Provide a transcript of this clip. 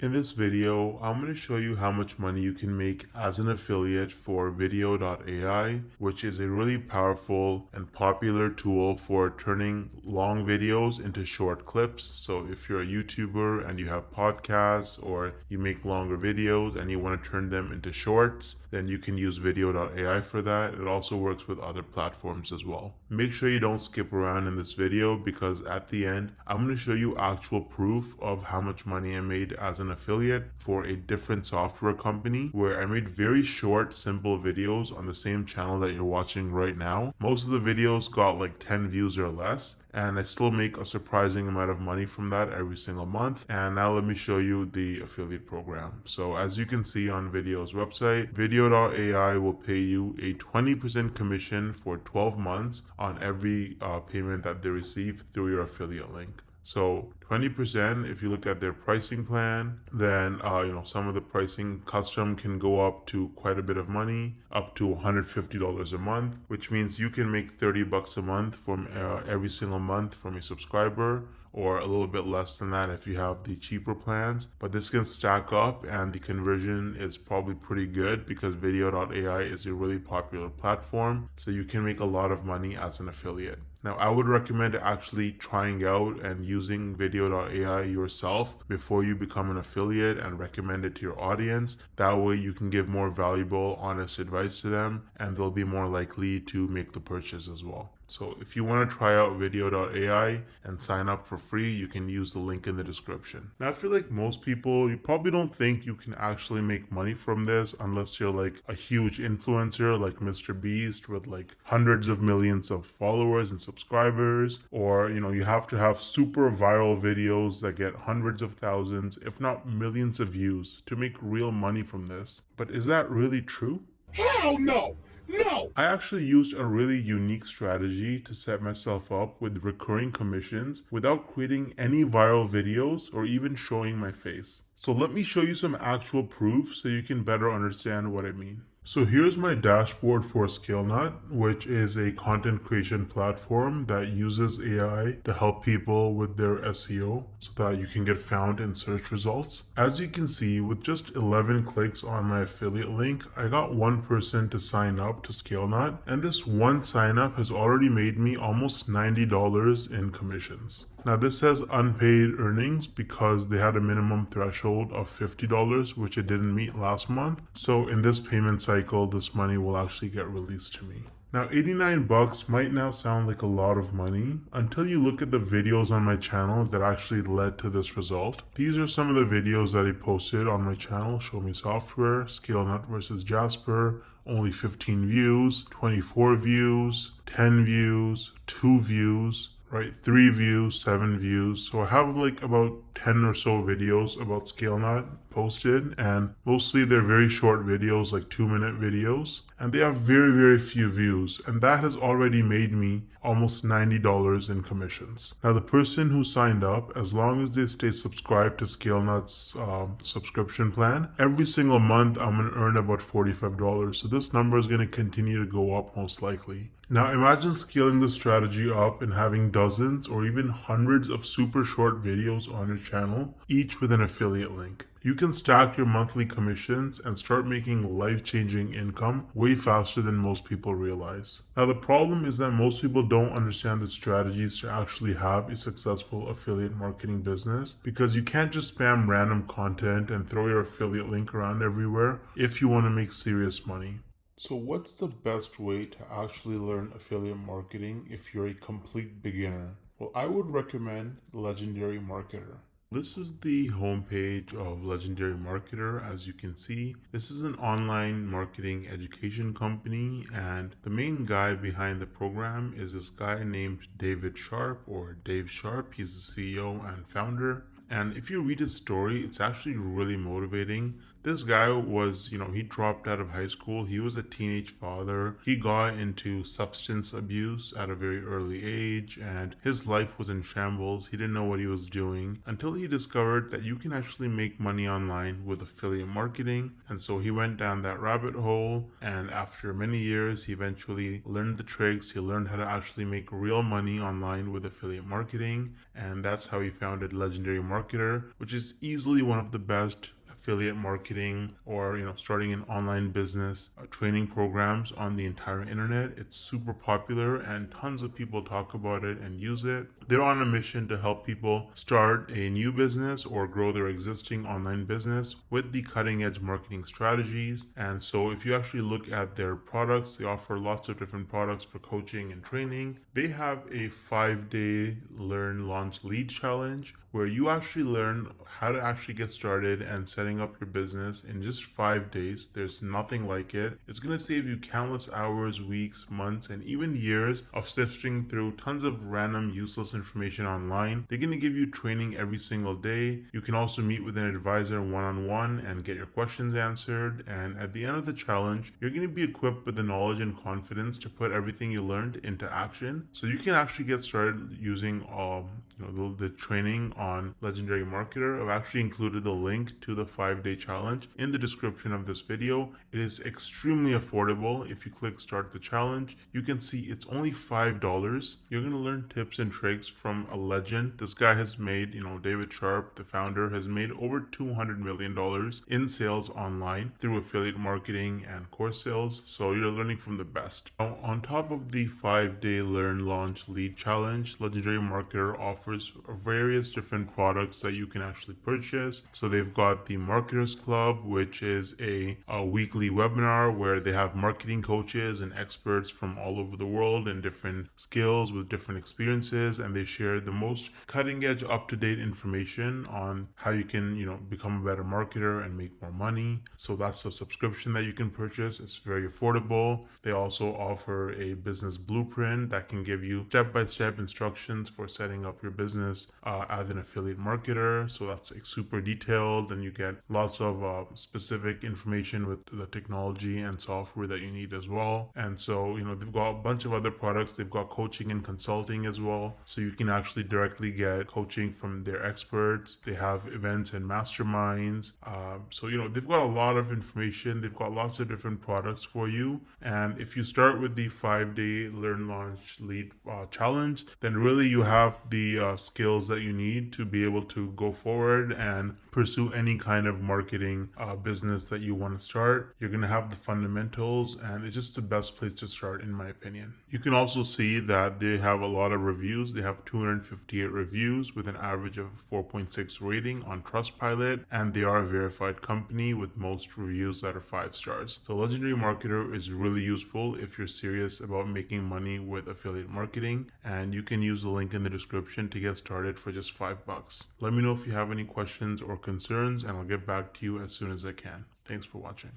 In this video, I'm going to show you how much money you can make as an affiliate for Vidyo.ai, which is a really powerful and popular tool for turning long videos into short clips. So if you're a YouTuber and you have podcasts or you make longer videos and you want to turn them into shorts, then you can use Vidyo.ai for that. It also works with other platforms as well. Make sure you don't skip around in this video because at the end, I'm going to show you actual proof of how much money I made as an affiliate for a different software company where I made very short, simple videos on the same channel that you're watching right now. Most of the videos got like 10 views or less, and I still make a surprising amount of money from that every single month. And now let me show you the affiliate program. So as you can see on Vidyo's website, Vidyo.ai will pay you a 20% commission for 12 months on every payment that they receive through your affiliate link. So 20%, if you look at their pricing plan, then some of the pricing custom can go up to quite a bit of money, up to $150 a month, which means you can make 30 bucks a month from every single month from a subscriber, or a little bit less than that if you have the cheaper plans. But this can stack up and the conversion is probably pretty good because Vidyo.ai is a really popular platform, so you can make a lot of money as an affiliate. Now, I would recommend actually trying out and using Vidyo.ai yourself before you become an affiliate and recommend it to your audience. That way you can give more valuable, honest advice to them and they'll be more likely to make the purchase as well. So if you want to try out Vidyo.ai and sign up for free, you can use the link in the description. Now, I feel like most people, you probably don't think you can actually make money from this unless you're like a huge influencer like Mr. Beast with like hundreds of millions of followers and subscribers, or you have to have super viral videos that get hundreds of thousands, if not millions of views to make real money from this. But is that really true? Hell no! No! I actually used a really unique strategy to set myself up with recurring commissions without creating any viral videos or even showing my face. So let me show you some actual proof so you can better understand what I mean. So here's my dashboard for ScaleNut, which is a content creation platform that uses AI to help people with their SEO so that you can get found in search results. As you can see, with just 11 clicks on my affiliate link, I got one person to sign up to ScaleNut, and this one sign up has already made me almost $90 in commissions. Now this says unpaid earnings because they had a minimum threshold of $50, which it didn't meet last month. So in this payment cycle, this money will actually get released to me. Now 89 bucks might now sound like a lot of money until you look at the videos on my channel that actually led to this result. These are some of the videos that I posted on my channel: Show Me Software, ScaleNut versus Jasper, only 15 views, 24 views, 10 views, 2 views, right? 3 views, 7 views. So I have like about 10 or so videos about ScaleNut posted, and mostly they're very short videos, like 2-minute videos, and they have very few views, and that has already made me almost $90 in commissions. Now the person who signed up, as long as they stay subscribed to ScaleNut's subscription plan, every single month I'm going to earn about $45. So this number is going to continue to go up most likely. Now imagine scaling this strategy up and having dozens or even hundreds of super short videos on your channel, each with an affiliate link. You can stack your monthly commissions and start making life-changing income way faster than most people realize. Now the problem is that most people don't understand the strategies to actually have a successful affiliate marketing business, because you can't just spam random content and throw your affiliate link around everywhere if you want to make serious money. So what's the best way to actually learn affiliate marketing if you're a complete beginner? Well, I would recommend Legendary Marketer. This is the homepage of Legendary Marketer. As you can see, this is an online marketing education company, and the main guy behind the program is this guy named David Sharp, or Dave Sharp. He's the CEO and founder. And if you read his story, it's actually really motivating. This guy was, he dropped out of high school. He was a teenage father. He got into substance abuse at a very early age, and his life was in shambles. He didn't know what he was doing until he discovered that you can actually make money online with affiliate marketing. And so he went down that rabbit hole, and after many years, he eventually learned the tricks. He learned how to actually make real money online with affiliate marketing, and that's how he founded Legendary Marketing. Marketer, which is easily one of the best affiliate marketing or starting an online business training programs on the entire internet. It's super popular and tons of people talk about it and use it. They're on a mission to help people start a new business or grow their existing online business with the cutting edge marketing strategies. And so if you actually look at their products, they offer lots of different products for coaching and training. They have a 5-day learn launch lead challenge where you actually learn how to actually get started and setting up your business in just 5 days. There's nothing like it. It's going to save you countless hours, weeks, months, and even years of sifting through tons of random useless information online. They're going to give you training every single day. You can also meet with an advisor one-on-one and get your questions answered. And at the end of the challenge, you're going to be equipped with the knowledge and confidence to put everything you learned into action. So you can actually get started using the training on Legendary Marketer. I've actually included the link to the 5-day challenge in the description of this video. It is extremely affordable. If you click start the challenge, you can see it's only $5. You're going to learn tips and tricks from a legend. This guy has made, David Sharp, the founder, has made over $200 million in sales online through affiliate marketing and course sales. So you're learning from the best. Now, on top of the 5-day learn launch lead challenge, Legendary Marketer offers various different products that you can actually purchase. So they've got the Marketers Club, which is a weekly webinar where they have marketing coaches and experts from all over the world and different skills with different experiences, and they share the most cutting edge, up to date information on how you can, become a better marketer and make more money. So that's a subscription that you can purchase. It's very affordable. They also offer a business blueprint that can give you step-by-step instructions for setting up your business as an affiliate marketer. So that's super detailed, and you get lots of specific information with the technology and software that you need as well. And so, they've got a bunch of other products. They've got coaching and consulting as well. So you can actually directly get coaching from their experts. They have events and masterminds. They've got a lot of information. They've got lots of different products for you. And if you start with the 5-day learn launch lead challenge, then really you have the skills that you need to be able to go forward and pursue any kind of marketing business that you want to start. You're going to have the fundamentals, and it's just the best place to start, in my opinion. You can also see that they have a lot of reviews. They have 258 reviews with an average of 4.6 rating on Trustpilot, and they are a verified company with most reviews that are 5 stars. So Legendary Marketer is really useful if you're serious about making money with affiliate marketing, and you can use the link in the description to get started for just $5. Let me know if you have any questions or concerns, and I'll get back to you as soon as I can. Thanks for watching.